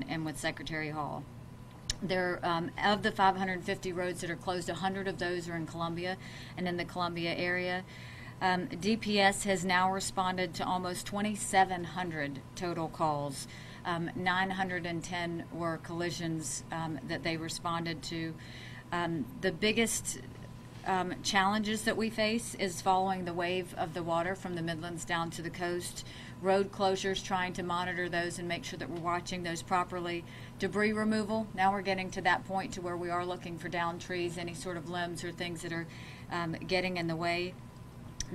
and with Secretary Hall. There, of the 550 roads that are closed, 100 of those are in Columbia and in the Columbia area. DPS has now responded to almost 2,700 total calls. 910 were collisions that they responded to. The biggest challenges that we face is following the wave of the water from the Midlands down to the coast. Road closures, trying to monitor those and make sure that we're watching those properly. Debris removal, now we're getting to that point to where we are looking for downed trees, any sort of limbs or things that are getting in the way.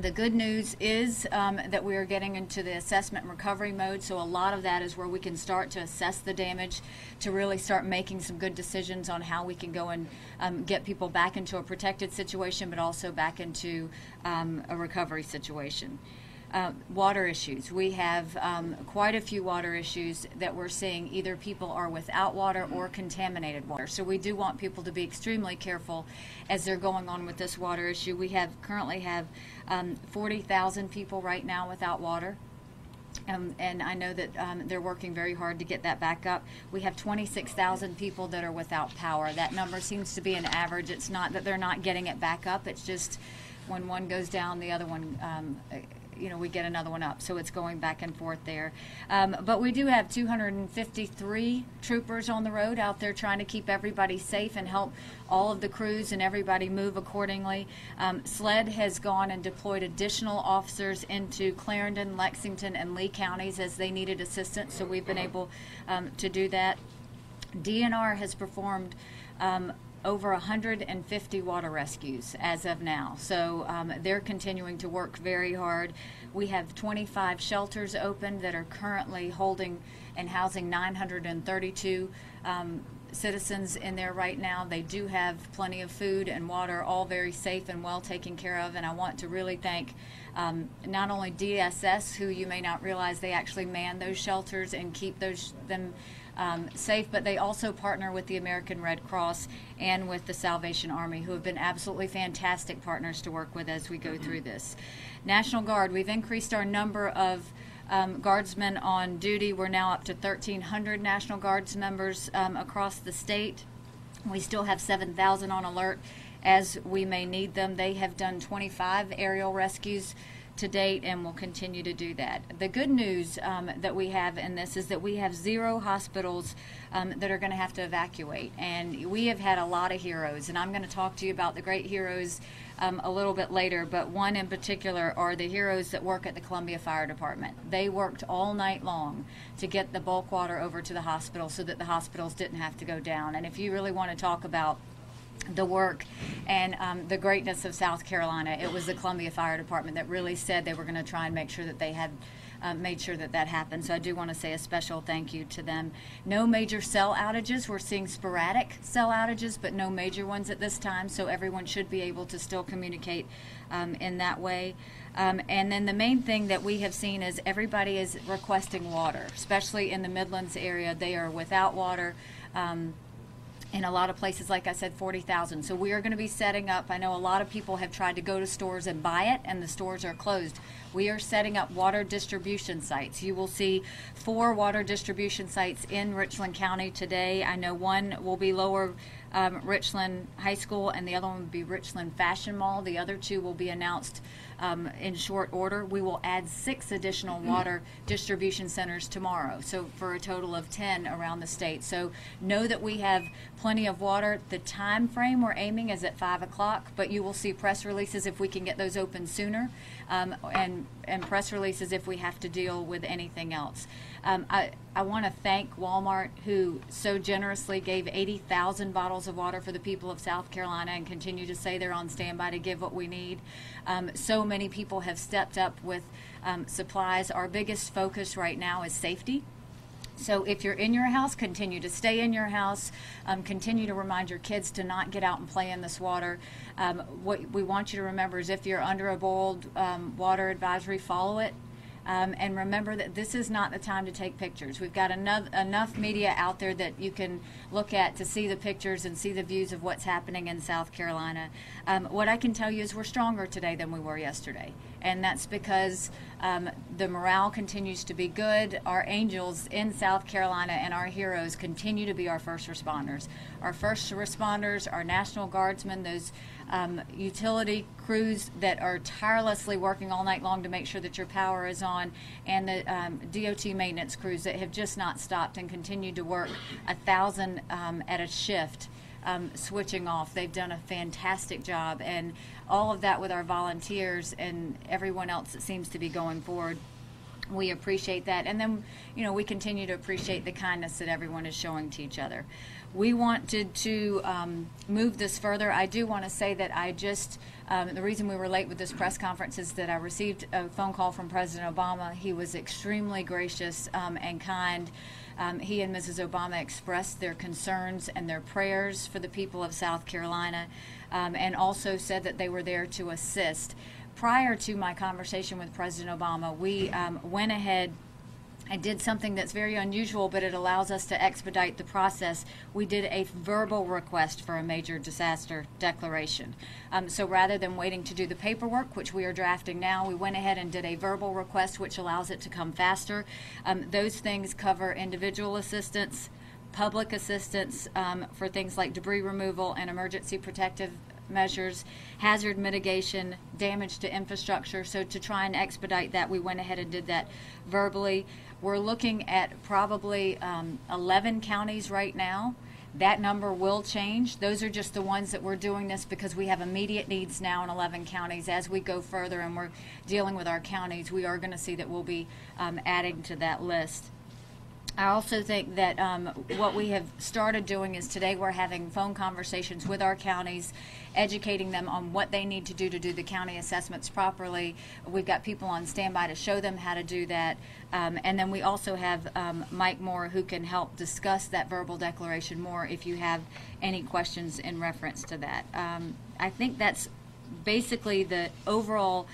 The good news is that we are getting into the assessment and recovery mode, so a lot of that is where we can start to assess the damage, to really start making some good decisions on how we can go and get people back into a protected situation, but also back into a recovery situation. Water issues. We have quite a few water issues that we're seeing. Either people are without water or contaminated water. So we do want people to be extremely careful as they're going on with this water issue. We currently have 40,000 people right now without water. And I know that they're working very hard to get that back up. We have 26,000 people that are without power. That number seems to be an average. It's not that they're not getting it back up. It's just when one goes down, the other one we get another one up, so it's going back and forth there. But we do have 253 troopers on the road out there trying to keep everybody safe and help all of the crews and everybody move accordingly. SLED has gone and deployed additional officers into Clarendon, Lexington, and Lee counties as they needed assistance, so we've been able to do that. DNR has performed over 150 water rescues as of now. So they're continuing to work very hard. We have 25 shelters open that are currently holding and housing 932 citizens in there right now. They do have plenty of food and water, all very safe and well taken care of. And I want to really thank not only DSS, who you may not realize they actually man those shelters and keep them safe, but they also partner with the American Red Cross and with the Salvation Army, who have been absolutely fantastic partners to work with as we go through this. National Guard, we've increased our number of guardsmen on duty. We're now up to 1,300 National Guards members across the state. We still have 7,000 on alert as we may need them. They have done 25 aerial rescues to date and will continue to do that. The good news that we have in this is that we have 0 hospitals that are going to have to evacuate, and we have had a lot of heroes, and I'm going to talk to you about the great heroes a little bit later, but one in particular are the heroes that work at the Columbia Fire Department. They worked all night long to get the bulk water over to the hospital so that the hospitals didn't have to go down. And if you really want to talk about the work and the greatness of South Carolina, it was the Columbia Fire Department that really said they were going to try and make sure that they had made sure that happened. So I do want to say a special thank you to them. No major cell outages. We're seeing sporadic cell outages, but no major ones at this time, so everyone should be able to still communicate in that way. And then the main thing that we have seen is everybody is requesting water, especially in the Midlands area. They are without water. In a lot of places, like I said, 40,000. So we are going to be setting up, I know a lot of people have tried to go to stores and buy it, and the stores are closed. We are setting up water distribution sites. You will see 4 water distribution sites in Richland County today. I know one will be Lower Richland High School, and the other one will be Richland Fashion Mall. The other 2 will be announced in short order. We will add 6 additional water distribution centers tomorrow, so for a total of 10 around the state. So know that we have plenty of water. The time frame we're aiming is at 5 o'clock, but you will see press releases if we can get those open sooner, and press releases if we have to deal with anything else. I want to thank Walmart, who so generously gave 80,000 bottles of water for the people of South Carolina and continue to say they're on standby to give what we need. So many people have stepped up with supplies. Our biggest focus right now is safety. So if you're in your house, continue to stay in your house. Continue to remind your kids to not get out and play in this water. What we want you to remember is if you're under a boiled water advisory, follow it. And remember that this is not the time to take pictures. We've got enough media out there that you can look at to see the pictures and see the views of what's happening in South Carolina. What I can tell you is we're stronger today than we were yesterday. And that's because the morale continues to be good. Our angels in South Carolina and our heroes continue to be our first responders. Our first responders, our National Guardsmen, those utility crews that are tirelessly working all night long to make sure that your power is on, and the DOT maintenance crews that have just not stopped and continued to work 1,000 at a shift, switching off. They've done a fantastic job, and all of that with our volunteers and everyone else that seems to be going forward. We appreciate that, and then we continue to appreciate the kindness that everyone is showing to each other. We wanted to move this further. I do want to say that I just, the reason we were late with this press conference is that I received a phone call from President Obama. He was extremely gracious and kind. He and Mrs. Obama expressed their concerns and their prayers for the people of South Carolina, and also said that they were there to assist. Prior to my conversation with President Obama, we went ahead and did something that's very unusual, but it allows us to expedite the process. We did a verbal request for a major disaster declaration. So rather than waiting to do the paperwork, which we are drafting now, we went ahead and did a verbal request, which allows it to come faster. Those things cover individual assistance, public assistance for things like debris removal and emergency protective measures, hazard mitigation, damage to infrastructure. So to try and expedite that, we went ahead and did that verbally. We're looking at probably 11 counties right now. That number will change. Those are just the ones that we're doing this because we have immediate needs now in 11 counties. As we go further and we're dealing with our counties, we are going to see that we'll be adding to that list. I also think that what we have started doing is today we're having phone conversations with our counties, educating them on what they need to do the county assessments properly. We've got people on standby to show them how to do that. And then we also have Mike Moore, who can help discuss that verbal declaration more if you have any questions in reference to that. I think that's basically the overall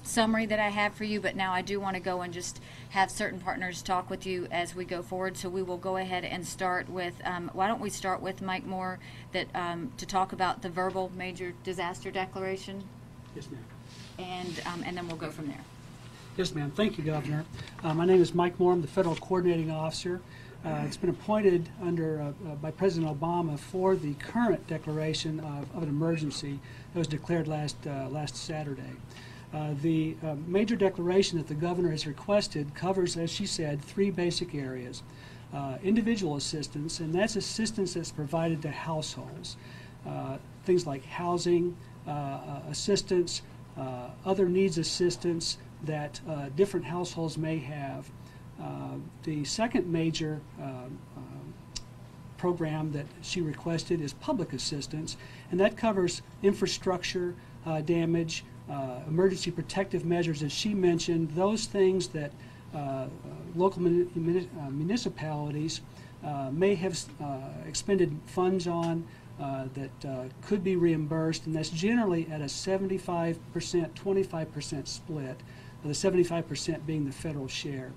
summary that I have for you, but now I do want to go and just have certain partners talk with you as we go forward. So we will go ahead and start with, why don't we start with Mike Moore that to talk about the verbal major disaster declaration? Yes, ma'am. And then we'll go from there. Yes, ma'am. Thank you, Governor. My name is Mike Moore. I'm the Federal Coordinating Officer. It's been appointed by President Obama for the current declaration of an emergency that was declared last Saturday. The major declaration that the governor has requested covers, as she said, 3 basic areas. Individual assistance, and that's assistance that's provided to households. Things like housing assistance, other needs assistance that different households may have. The second major program that she requested is public assistance, and that covers infrastructure damage, emergency protective measures, as she mentioned, those things that local municipalities may have expended funds on that could be reimbursed, and that's generally at a 75%, 25% split, the 75% being the federal share.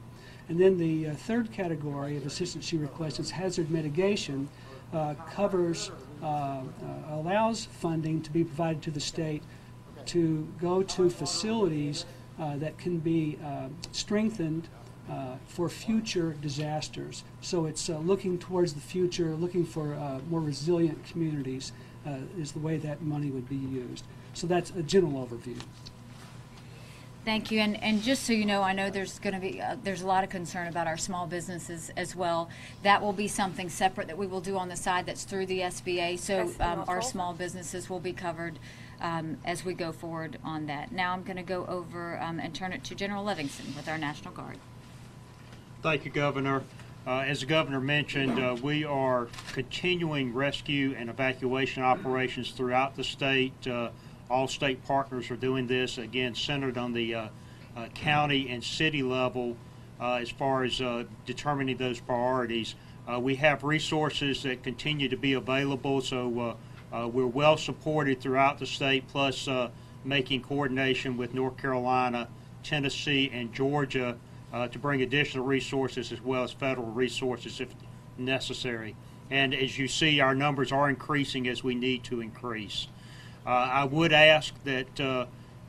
And then the third category of assistance she requests is hazard mitigation, allows funding to be provided to the state to go to facilities that can be strengthened for future disasters. So it's looking towards the future, looking for more resilient communities is the way that money would be used. So that's a general overview. Thank you, and just so you know, I know there's going to be there's a lot of concern about our small businesses as well. That will be something separate that we will do on the side that's through the SBA. So our small businesses will be covered as we go forward on that. Now I'm going to go over and turn it to General Livingston with our National Guard. Thank you, Governor. As the Governor mentioned, we are continuing rescue and evacuation operations throughout the state. All state partners are doing this, again, centered on the county and city level as far as determining those priorities. We have resources that continue to be available, so we're well supported throughout the state, plus making coordination with North Carolina, Tennessee, and Georgia to bring additional resources as well as federal resources if necessary. And as you see, our numbers are increasing as we need to increase. I would ask that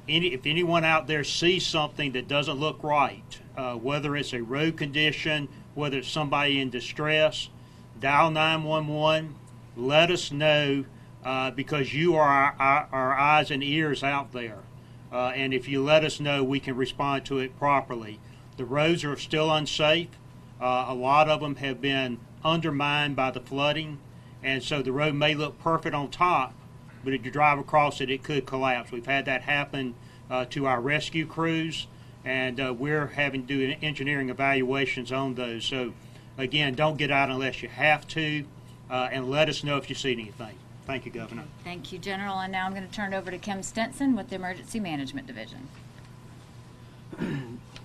if anyone out there sees something that doesn't look right, whether it's a road condition, whether it's somebody in distress, dial 911. Let us know because you are our eyes and ears out there. And if you let us know, we can respond to it properly. The roads are still unsafe. A lot of them have been undermined by the flooding, and so the road may look perfect on top, but if you drive across it, it could collapse. We've had that happen to our rescue crews, and we're having to do engineering evaluations on those. So, again, don't get out unless you have to, and let us know if you see anything. Thank you, Governor. Thank you, General. And now I'm going to turn it over to Kim Stinson with the Emergency Management Division.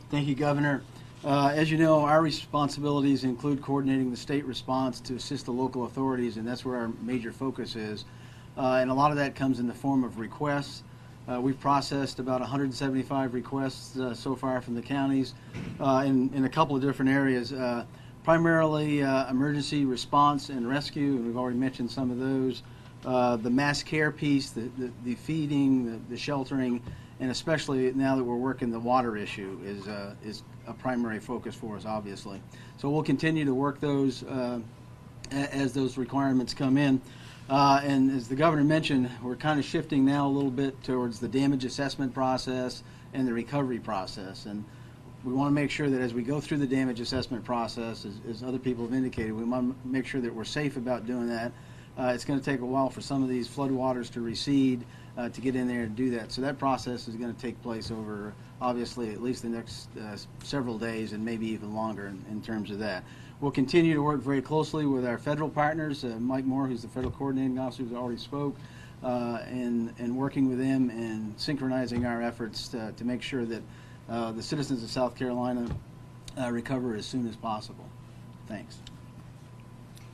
Thank you, Governor. As you know, our responsibilities include coordinating the state response to assist the local authorities, and that's where our major focus is. And a lot of that comes in the form of requests. We've processed about 175 requests so far from the counties in a couple of different areas, primarily emergency response and rescue, and we've already mentioned some of those. The mass care piece, the feeding, the sheltering, and especially now that we're working the water issue is a primary focus for us, obviously. So we'll continue to work those as those requirements come in. And as the governor mentioned, we're kind of shifting now a little bit towards the damage assessment process and the recovery process. And we want to make sure that as we go through the damage assessment process, as other people have indicated, we want to make sure that we're safe about doing that. It's going to take a while for some of these floodwaters to recede to get in there and do that. So that process is going to take place over, obviously, at least the next several days and maybe even longer in terms of that. We'll continue to work very closely with our federal partners, Mike Moore, who's the federal coordinating officer, who's already spoke, and working with them and synchronizing our efforts to make sure that the citizens of South Carolina recover as soon as possible. Thanks.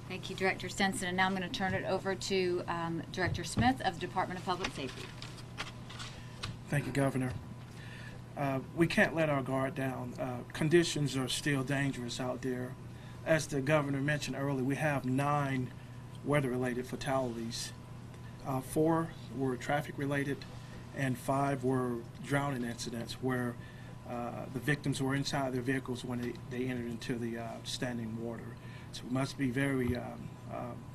Thank you, Director Stinson. And now I'm going to turn it over to Director Smith of the Department of Public Safety. Thank you, Governor. We can't let our guard down. Conditions are still dangerous out there. As the governor mentioned earlier, we have 9 weather-related fatalities. 4 were traffic-related, and 5 were drowning incidents where the victims were inside their vehicles when they entered into the standing water. So we must be very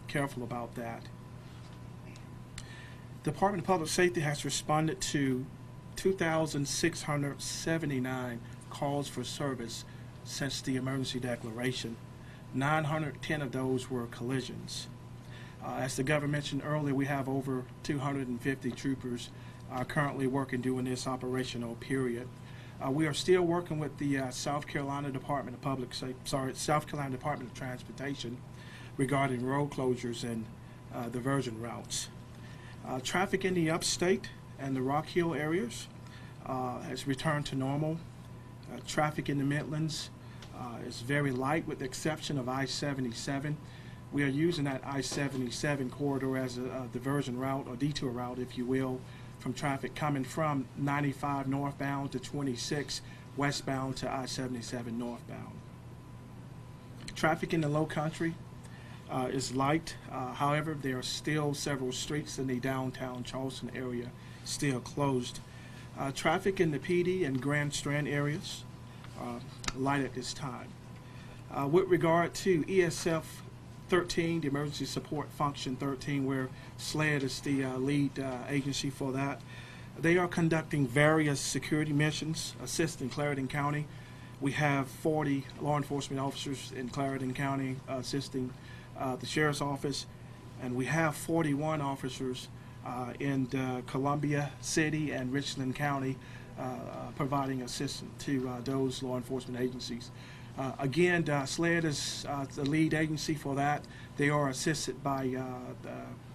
careful about that. The Department of Public Safety has responded to 2,679 calls for service since the emergency declaration. 910 of those were collisions. As the governor mentioned earlier, we have over 250 troopers currently working during this operational period. We are still working with the South Carolina Department of Transportation regarding road closures and diversion routes. Traffic in the upstate and the Rock Hill areas has returned to normal. Traffic in the Midlands is very light with the exception of I-77. We are using that I-77 corridor as a diversion route or detour route, if you will, from traffic coming from 95 northbound to 26 westbound to I-77 northbound. Traffic in the low country is light. However, there are still several streets in the downtown Charleston area still closed. Traffic in the PD and Grand Strand areas light at this time. With regard to ESF 13, the Emergency Support Function 13, where SLED is the lead agency for that. They are conducting various security missions assisting Clarendon County. We have 40 law enforcement officers in Clarendon County assisting the Sheriff's Office, and we have 41 officers in Columbia City and Richland County providing assistance to those law enforcement agencies. Again, SLED is the lead agency for that. They are assisted by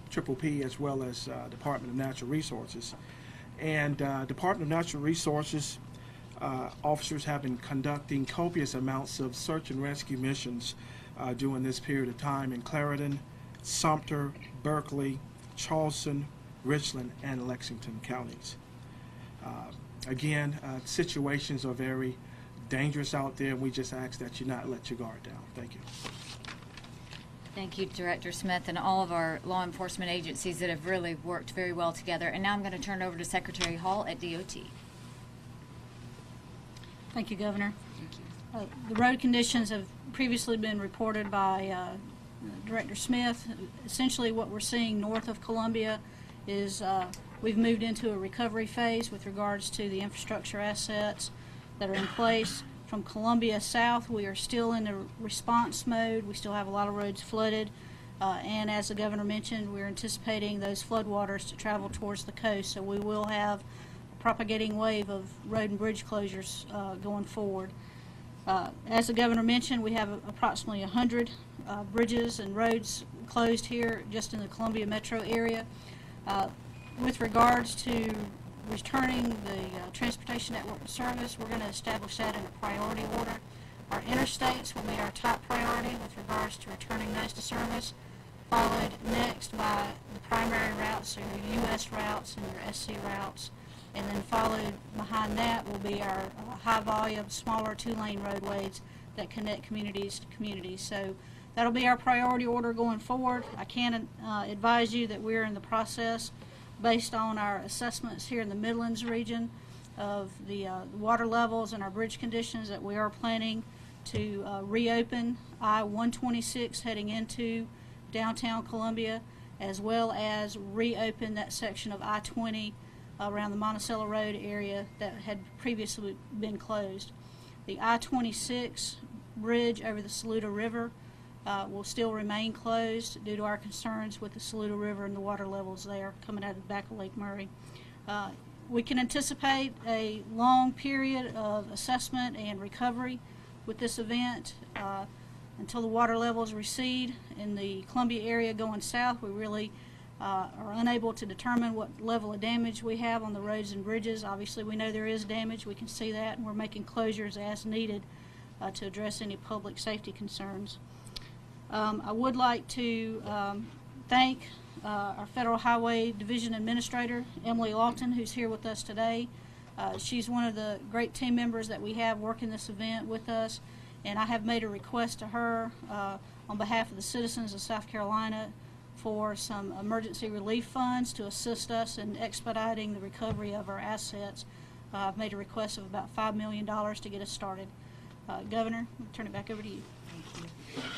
Triple P as well as Department of Natural Resources. And Department of Natural Resources officers have been conducting copious amounts of search and rescue missions during this period of time in Clarendon, Sumter, Berkeley, Charleston, Richland, and Lexington counties. Again, situations are very dangerous out there, and we just ask that you not let your guard down. Thank you. Thank you, Director Smith, and all of our law enforcement agencies that have really worked very well together. And now I'm going to turn it over to Secretary Hall at DOT. Thank you, Governor. Thank you. The road conditions have previously been reported by Director Smith. Essentially what we're seeing north of Columbia is we've moved into a recovery phase with regards to the infrastructure assets that are in place. From Columbia south, we are still in a response mode. We still have a lot of roads flooded. And as the Governor mentioned, we're anticipating those floodwaters to travel towards the coast. So we will have a propagating wave of road and bridge closures going forward. As the Governor mentioned, we have approximately 100 bridges and roads closed here just in the Columbia metro area. With regards to returning the transportation network to service, we're going to establish that in a priority order. Our interstates will be our top priority with regards to returning those to service, followed next by the primary routes, so your U.S. routes and your SC routes, and then followed behind that will be our high volume, smaller two-lane roadways that connect communities to communities. So that'll be our priority order going forward. I can advise you that we're in the process, based on our assessments here in the Midlands region of the water levels and our bridge conditions, that we are planning to reopen I-126 heading into downtown Columbia, as well as reopen that section of I-20 around the Monticello Road area that had previously been closed. The I-26 bridge over the Saluda River will still remain closed due to our concerns with the Saluda River and the water levels there coming out of the back of Lake Murray. We can anticipate a long period of assessment and recovery with this event until the water levels recede. In the Columbia area going south, we really are unable to determine what level of damage we have on the roads and bridges. Obviously, we know there is damage. We can see that, and we're making closures as needed to address any public safety concerns. I would like to thank our Federal Highway Division Administrator, Emily Lawton, who's here with us today. She's one of the great team members that we have working this event with us, and I have made a request to her on behalf of the citizens of South Carolina for some emergency relief funds to assist us in expediting the recovery of our assets. I've made a request of about $5 million to get us started. Governor, I'll turn it back over to you.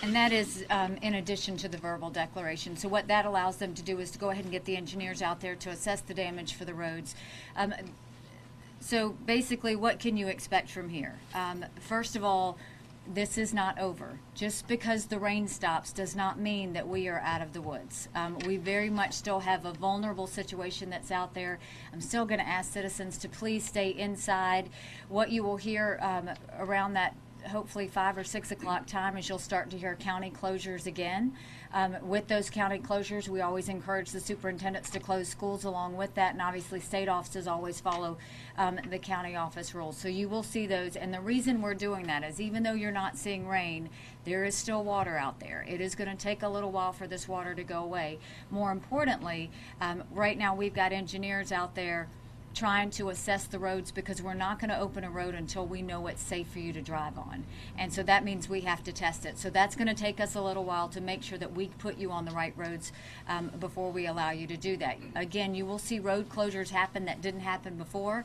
And that is in addition to the verbal declaration. So what that allows them to do is to go ahead and get the engineers out there to assess the damage for the roads. So basically, what can you expect from here? First of all, this is not over. Just because the rain stops does not mean that we are out of the woods. We very much still have a vulnerable situation that's out there. I'm still going to ask citizens to please stay inside. What you will hear around that hopefully 5 or 6 o'clock time is you'll start to hear county closures again. With those county closures, we always encourage the superintendents to close schools along with that, and obviously state offices always follow the county office rules. So you will see those, and the reason we're doing that is even though you're not seeing rain, there is still water out there. It is going to take a little while for this water to go away. More importantly, right now we've got engineers out there trying to assess the roads because we're not going to open a road until we know it's safe for you to drive on. And so that means we have to test it. So that's going to take us a little while to make sure that we put you on the right roads before we allow you to do that. Again, you will see road closures happen that didn't happen before,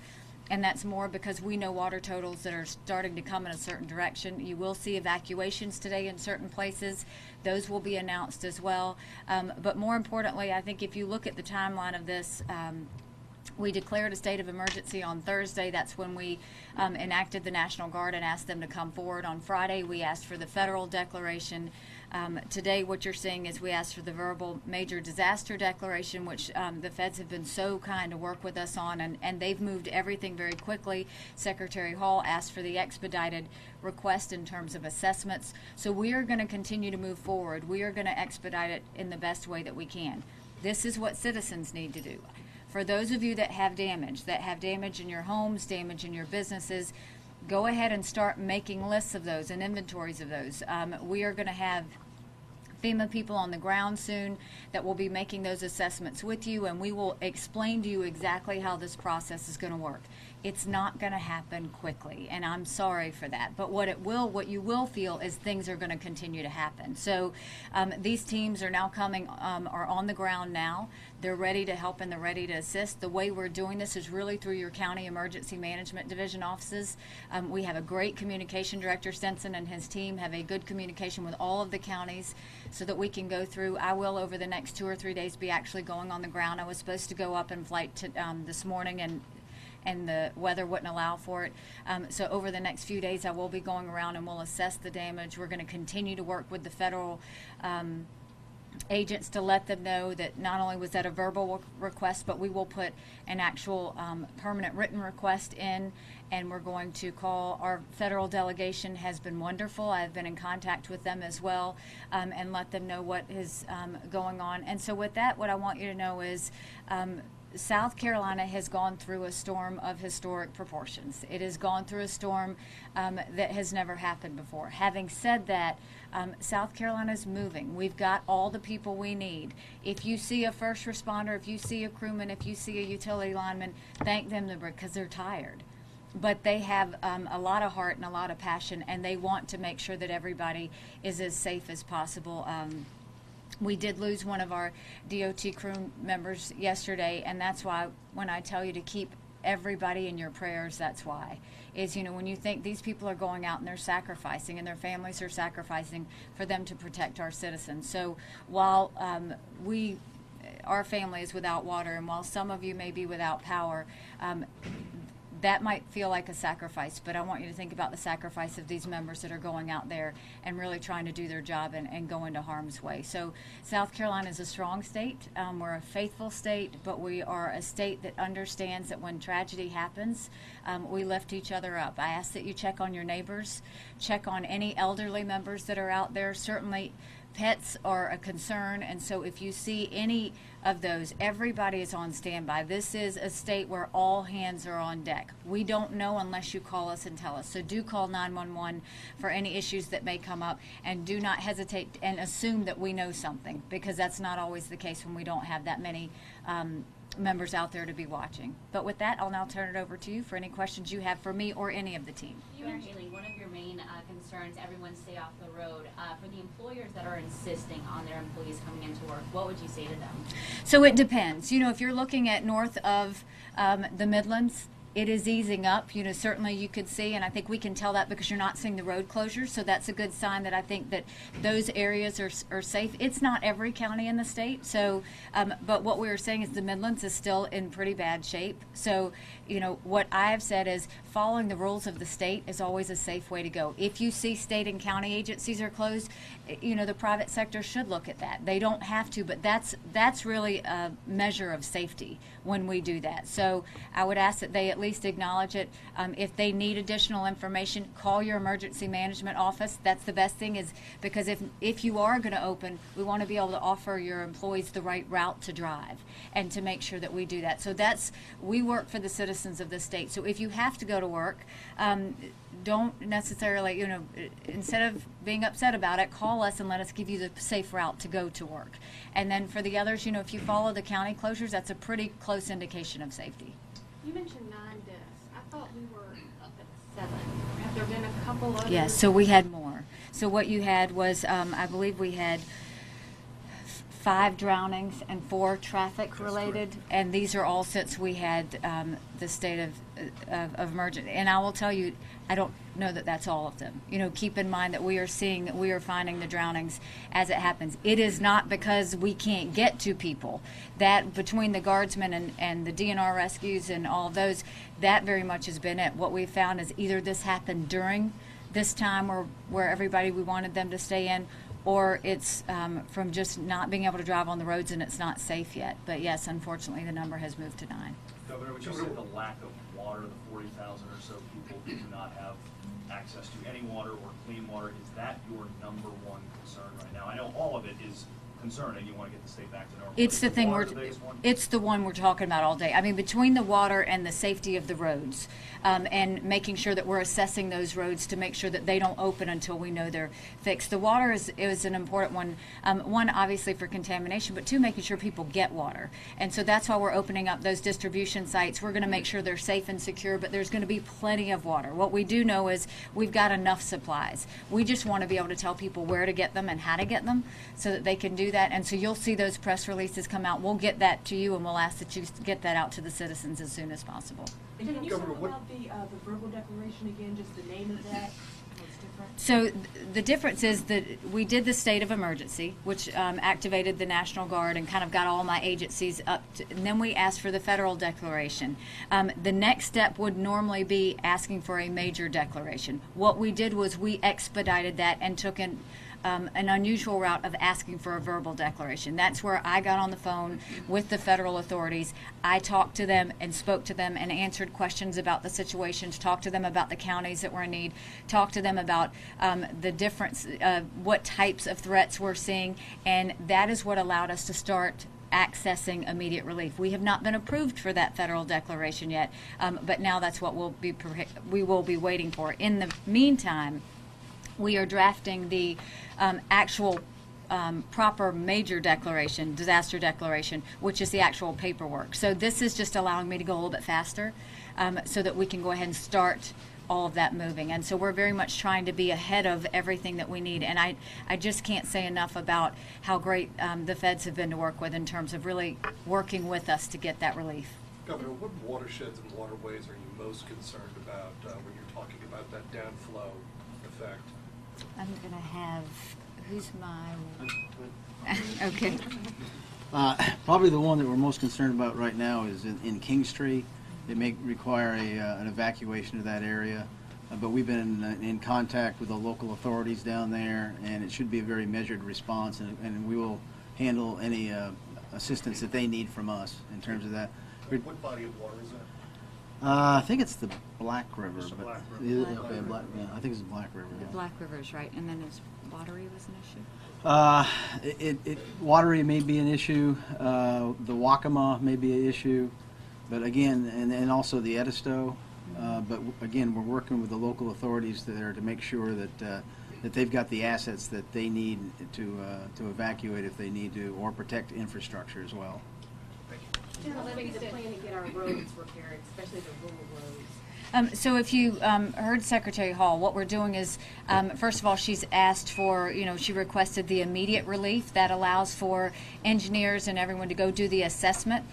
and that's more because we know water totals that are starting to come in a certain direction. You will see evacuations today in certain places. Those will be announced as well. But more importantly, I think if you look at the timeline of this, we declared a state of emergency on Thursday. That's when we enacted the National Guard and asked them to come forward. On Friday, we asked for the federal declaration. Today, what you're seeing is we asked for the verbal major disaster declaration, which the feds have been so kind to work with us on, and they've moved everything very quickly. Secretary Hall asked for the expedited request in terms of assessments. So we are going to continue to move forward. We are going to expedite it in the best way that we can. This is what citizens need to do. For those of you that have damage in your homes, damage in your businesses, go ahead and start making lists of those and inventories of those. We are going to have FEMA people on the ground soon that will be making those assessments with you, and we will explain to you exactly how this process is going to work. It's not going to happen quickly, and I'm sorry for that. But what you will feel is things are going to continue to happen. So these teams are now coming, are on the ground now. They're ready to help and they're ready to assist. The way we're doing this is really through your county emergency management division offices. We have a great communication director. Stenson and his team have a good communication with all of the counties so that we can go through. I will, over the next 2 or 3 days, be actually going on the ground. I was supposed to go up in flight this morning, and the weather wouldn't allow for it. So over the next few days, I will be going around and we'll assess the damage. We're going to continue to work with the federal agents to let them know that not only was that a verbal request, but we will put an actual permanent written request in, and we're going to call. Our federal delegation has been wonderful. I've been in contact with them as well, and let them know what is going on. And so with that, what I want you to know is South Carolina has gone through a storm of historic proportions. It has gone through a storm that has never happened before. Having said that, South Carolina is moving. We've got all the people we need. If you see a first responder, if you see a crewman, if you see a utility lineman, thank them because they're tired. But they have a lot of heart and a lot of passion, and they want to make sure that everybody is as safe as possible. We did lose one of our DOT crew members yesterday, and that's why when I tell you to keep everybody in your prayers, that's why. Is, when you think these people are going out and they're sacrificing and their families are sacrificing for them to protect our citizens. So while our family is without water, and while some of you may be without power, that might feel like a sacrifice, but I want you to think about the sacrifice of these members that are going out there and really trying to do their job and go into harm's way. So South Carolina is a strong state. We're a faithful state, but we are a state that understands that when tragedy happens, we lift each other up. I ask that you check on your neighbors, check on any elderly members that are out there. Certainly pets are a concern, and so if you see any of those, everybody is on standby. This is a state where all hands are on deck. We don't know unless you call us and tell us. So do call 911 for any issues that may come up, and do not hesitate and assume that we know something, because that's not always the case when we don't have that many members out there to be watching. But with that, I'll now turn it over to you for any questions you have for me or any of the team. Mayor Haley, one of your main concerns, everyone stay off the road. For the employers that are insisting on their employees coming into work, what would you say to them? So it depends. If you're looking at north of the Midlands, it is easing up. Certainly you could see, and I think we can tell that because you're not seeing the road closures. So that's a good sign that I think that those areas are safe. It's not every county in the state. So, but what we were saying is the Midlands is still in pretty bad shape. So, what I have said is following the rules of the state is always a safe way to go. If you see state and county agencies are closed, the private sector should look at that. They don't have to, but that's really a measure of safety when we do that. So I would ask that they at least acknowledge it. If they need additional information, call your emergency management office. That's the best thing, is because if you are going to open, we want to be able to offer your employees the right route to drive and to make sure that we do that. So we work for the citizens of the state. So if you have to go to work, don't necessarily, instead of being upset about it, call us and let us give you the safe route to go to work. And then for the others, if you follow the county closures, that's a pretty close indication of safety. You mentioned 9 deaths. I thought we were up at 7. Have there been a couple others? Yes, so we had more. So what you had was, I believe we had 5 drownings and 4 traffic related, and these are all since we had the state of emergency. And I will tell you, I don't know that that's all of them. Keep in mind that we are finding the drownings as it happens. It is not because we can't get to people. That between the guardsmen and the DNR rescues and all of those, that very much has been it. What we've found is either this happened during this time where everybody, we wanted them to stay in, or it's from just not being able to drive on the roads and it's not safe yet. But yes, unfortunately, the number has moved to 9. Governor, would you say the lack of water, the 40,000 or so people who do not have access to any water or clean water, is that your number one concern right now? I know all of it is concerning. You want to get the state back to normal. It's the thing water the biggest one? it's the one we're talking about all day. I mean, between the water and the safety of the roads, and making sure that we're assessing those roads to make sure that they don't open until we know they're fixed. The water is an important one. One, obviously for contamination, but two, making sure people get water. And so that's why we're opening up those distribution sites. We're going to make sure they're safe and secure, but there's going to be plenty of water. What we do know is we've got enough supplies. We just want to be able to tell people where to get them and how to get them so that they can do that. And so you'll see those press releases come out. We'll get that to you, and we'll ask that you get that out to the citizens as soon as possible. And can you talk about the verbal declaration again, just the name of that? What's different? So the difference is that we did the state of emergency, which activated the National Guard and kind of got all my agencies up to, and then we asked for the federal declaration. The next step would normally be asking for a major declaration. What we did was we expedited that and took an unusual route of asking for a verbal declaration. That's where I got on the phone with the federal authorities. I talked to them and spoke to them and answered questions about the situations, talked to them about the counties that were in need, talked to them about the difference, what types of threats we're seeing, and that is what allowed us to start accessing immediate relief. We have not been approved for that federal declaration yet, but now that's what we will be waiting for. In the meantime, we are drafting the actual proper major declaration, disaster declaration, which is the actual paperwork. So this is just allowing me to go a little bit faster so that we can go ahead and start all of that moving. And so we're very much trying to be ahead of everything that we need. And I just can't say enough about how great the feds have been to work with in terms of really working with us to get that relief. Governor, what watersheds and waterways are you most concerned about when you're talking about that downflow effect? I'm going to have, who's my, okay. Probably the one that we're most concerned about right now is in Kingstree. It may require an evacuation of that area, but we've been in contact with the local authorities down there, and it should be a very measured response, and we will handle any assistance that they need from us in terms of that. What body of water is that? I think it's the Black River. It's the but Black yeah, River. okay, I think it's the Black River. The Yeah. Black River is right, and then is watery was an issue? Watery may be an issue. The Waccamaw may be an issue, but again, and also the Edisto. But again, we're working with the local authorities there to make sure that that they've got the assets that they need to evacuate if they need to, or protect infrastructure as well. Livingston plan to get our roads repaired, especially the rural roads. So if you heard Secretary Hall, what we're doing is, first of all, she's asked for, she requested the immediate relief that allows for engineers and everyone to go do the assessment.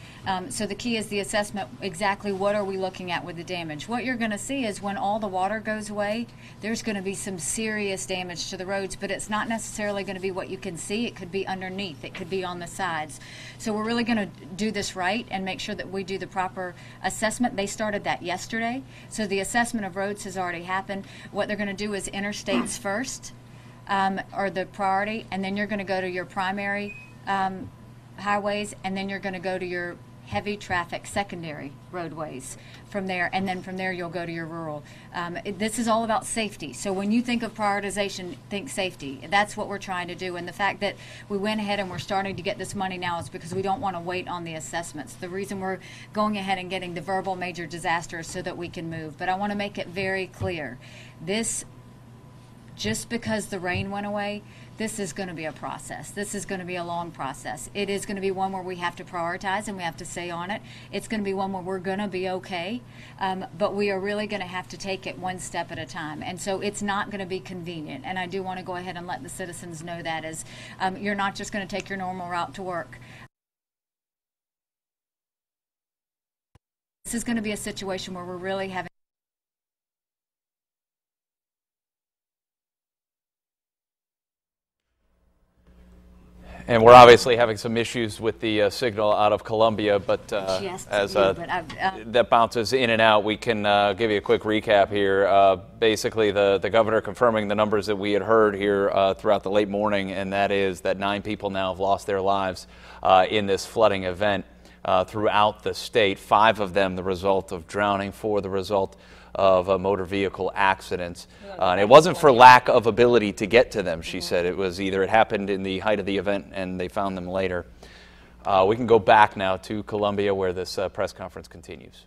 So the key is the assessment, exactly what are we looking at with the damage. What you're going to see is when all the water goes away, there's going to be some serious damage to the roads, but it's not necessarily going to be what you can see. It could be underneath. It could be on the sides. So we're really going to do this right and make sure that we do the proper assessment. They started that yesterday. So the assessment of roads has already happened. What they're going to do is interstates first, or the priority, and then you're going to go to your primary highways, and then you're going to go to your heavy traffic secondary roadways from there, and then from there you'll go to your rural. This is all about safety. So when you think of prioritization, think safety. That's what we're trying to do. And the fact that we went ahead and we're starting to get this money now is because we don't want to wait on the assessments. The reason we're going ahead and getting the verbal major disasters so that we can move. But I want to make it very clear. This, just because the rain went away, this is going to be a process. This is going to be a long process. It is going to be one where we have to prioritize and we have to stay on it. It's going to be one where we're going to be okay, but we are really going to have to take it one step at a time. And so it's not going to be convenient. And I do want to go ahead and let the citizens know that is, you're not just going to take your normal route to work. This is going to be a situation where we're really having And we're obviously having some issues with the signal out of Columbia, but as that bounces in and out, we can give you a quick recap here. Basically, the governor confirming the numbers that we had heard here throughout the late morning, and that is that 9 people now have lost their lives in this flooding event throughout the state. 5 of them the result of drowning, 4 the result of motor vehicle accidents. And it wasn't for lack of ability to get to them, she said. It was either it happened in the height of the event and they found them later. We can go back now to Columbia where this press conference continues.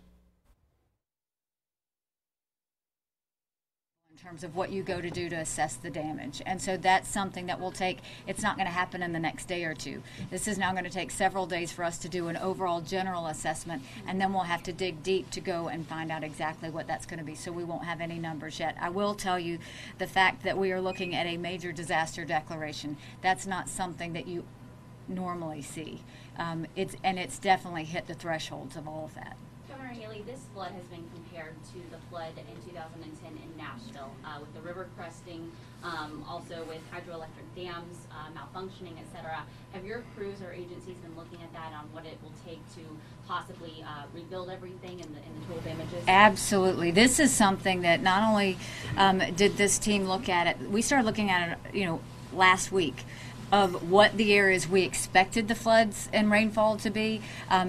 In terms of what you go to do to assess the damage. And so that's something that will take, it's not going to happen in the next day or two. This is now going to take several days for us to do an overall general assessment, and then we'll have to dig deep to go and find out exactly what that's going to be. So we won't have any numbers yet. I will tell you the fact that we are looking at a major disaster declaration. That's not something that you normally see. It's definitely hit the thresholds of all of that. Governor Haley, this flood has been compared to the flood in 2010 in Nashville, with the river cresting, also with hydroelectric dams malfunctioning, et cetera. Have your crews or agencies been looking at that on what it will take to possibly rebuild everything and the total damages? Absolutely. This is something that not only did this team look at it, we started looking at it, last week, of what the areas we expected the floods and rainfall to be.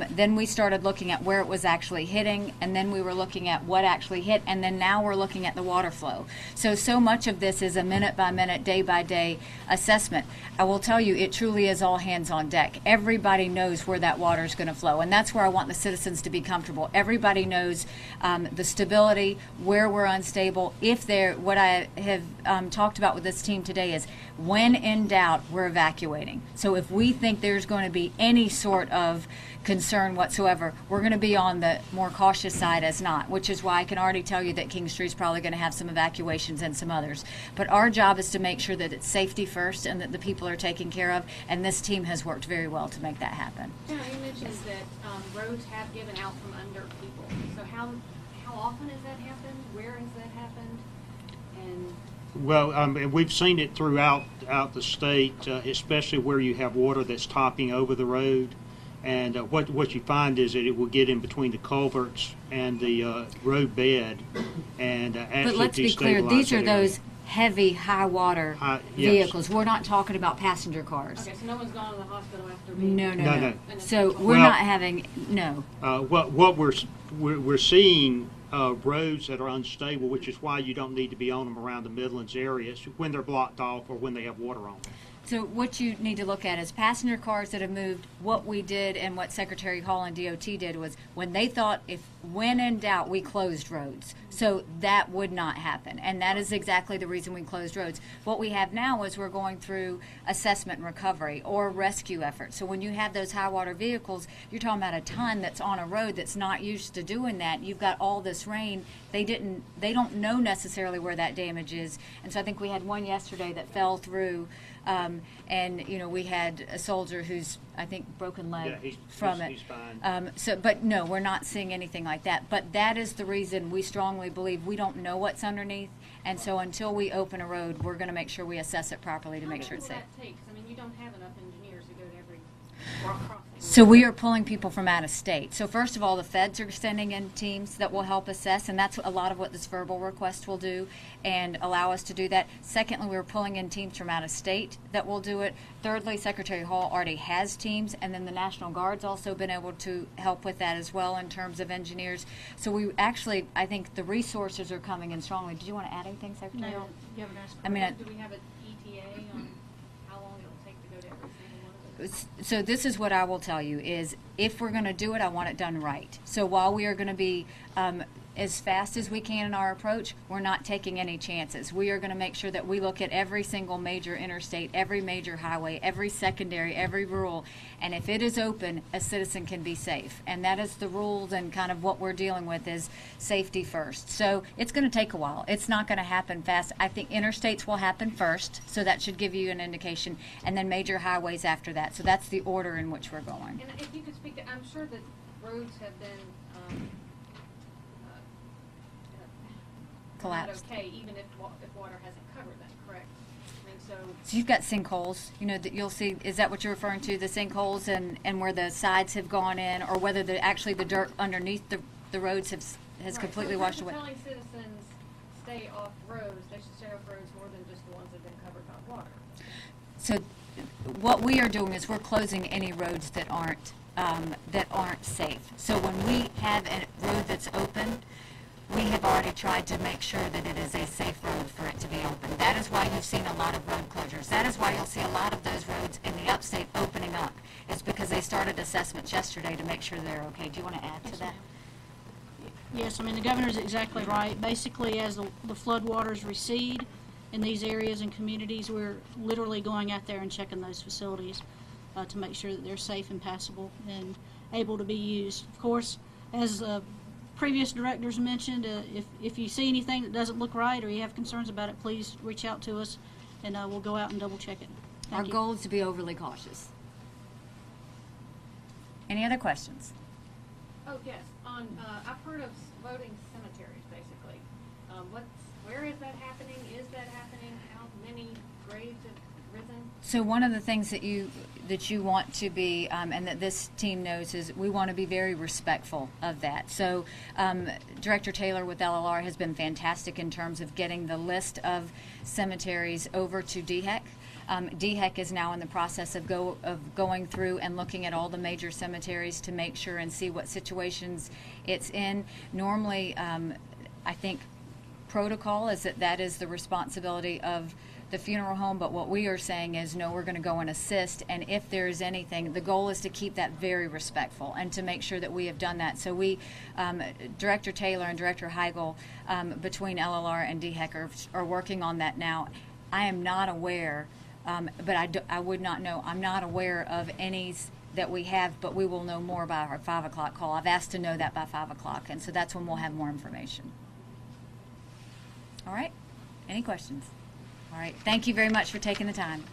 Then we started looking at where it was actually hitting, and then we were looking at what actually hit, and then now we're looking at the water flow. So much of this is a minute-by-minute, day-by-day assessment. I will tell you, it truly is all hands on deck. Everybody knows where that water is going to flow, and that's where I want the citizens to be comfortable. Everybody knows the stability, where we're unstable. What I have talked about with this team today is when in doubt, we're evacuating. So if we think there's going to be any sort of concern whatsoever, we're going to be on the more cautious side as not, which is why I can already tell you that Kingstree is probably going to have some evacuations and some others. But our job is to make sure that it's safety first and that the people are taken care of, and this team has worked very well to make that happen. You mentioned that roads have given out from under people. So how often has that happened? Where has that happened? And well, we've seen it throughout the state, especially where you have water that's topping over the road. And what you find is that it will get in between the culverts and the road bed and actually But let's be clear, these are those heavy, high water vehicles. We're not talking about passenger cars. Okay, so no one's gone to the hospital after being... No. So we're not having, no. What we're seeing roads that are unstable, which is why you don't need to be on them around the Midlands areas when they're blocked off or when they have water on them. So what you need to look at is passenger cars that have moved. What we did and what Secretary Hall and DOT did was when they thought when in doubt, we closed roads. So that would not happen. And that is exactly the reason we closed roads. What we have now is we're going through assessment and recovery or rescue efforts. So when you have those high water vehicles, you're talking about a ton that's on a road that's not used to doing that. You've got all this rain. They don't know necessarily where that damage is. And so I think we had one yesterday that fell through. And we had a soldier who's, I think, broken leg from it. He's fine. But no, we're not seeing anything like that. But that is the reason we strongly believe we don't know what's underneath, and so until we open a road, we're going to make sure we assess it properly to make sure it's safe. How long will that take? I mean, you don't have enough engineers to go to every rock crossing. So we are pulling people from out of state. So first of all, the feds are sending in teams that will help assess, and that's a lot of what this verbal request will do and allow us to do that. Secondly, we're pulling in teams from out of state that will do it. Thirdly, Secretary Hall already has teams, and then the National Guard's also been able to help with that as well in terms of engineers. So we actually, I think the resources are coming in strongly. Did you want to add anything, Secretary Hall? You haven't asked for do we have an ETA on how long it'll take to go to every single one of those? So this is what I will tell you is if we're going to do it, I want it done right. So while we are going to be as fast as we can in our approach, we're not taking any chances. We are going to make sure that we look at every single major interstate, every major highway, every secondary, every rural, and if it is open, a citizen can be safe. And that is the rules and kind of what we're dealing with is safety first. So it's going to take a while. It's not going to happen fast. I think interstates will happen first, so that should give you an indication, and then major highways after that. So that's the order in which we're going. And if you could speak to, I'm sure that roads have been collapsed. Okay, even if water hasn't covered them, correct? I mean, so you've got sinkholes, that you'll see. Is that what you're referring to, the sinkholes and where the sides have gone in, or whether actually the dirt underneath the roads has completely washed away? Telling citizens stay off roads, they should stay off roads more than just the ones that have been covered by water. So what we are doing is we're closing any roads that aren't safe. So when we have a road that's open, we have already tried to make sure that it is a safe road for it to be open. That is why you've seen a lot of road closures. That is why you'll see a lot of those roads in the upstate opening up. It's because they started assessments yesterday to make sure they're okay. Do you want to add to that? Yes, I mean, the governor's exactly right. Basically, as the flood waters recede in these areas and communities, we're literally going out there and checking those facilities to make sure that they're safe and passable and able to be used. Of course, as previous directors mentioned, if you see anything that doesn't look right or you have concerns about it, please reach out to us and we'll go out and double check it. Our goal is to be overly cautious. Any other questions? Oh, yes, I've heard of voting cemeteries, basically. Where is that happening? Is that happening? How many graves have risen? So one of the things that you want to be, and that this team knows, is we want to be very respectful of that. So Director Taylor with LLR has been fantastic in terms of getting the list of cemeteries over to DHEC. DHEC is now in the process of going through and looking at all the major cemeteries to make sure and see what situations it's in. Normally, I think protocol is that is the responsibility of the funeral home, but what we are saying is no, we're going to go and assist, and if there is anything, the goal is to keep that very respectful and to make sure that we have done that. So we, Director Taylor and Director Heigl, between LLR and DHEC are working on that now. I am not aware, but I would not know, I'm not aware of any that we have, but we will know more by our 5 o'clock call. I've asked to know that by 5 o'clock, and so that's when we'll have more information. All right, any questions? All right, thank you very much for taking the time.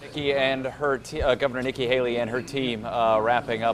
Nikki and her Governor Nikki Haley and her team wrapping up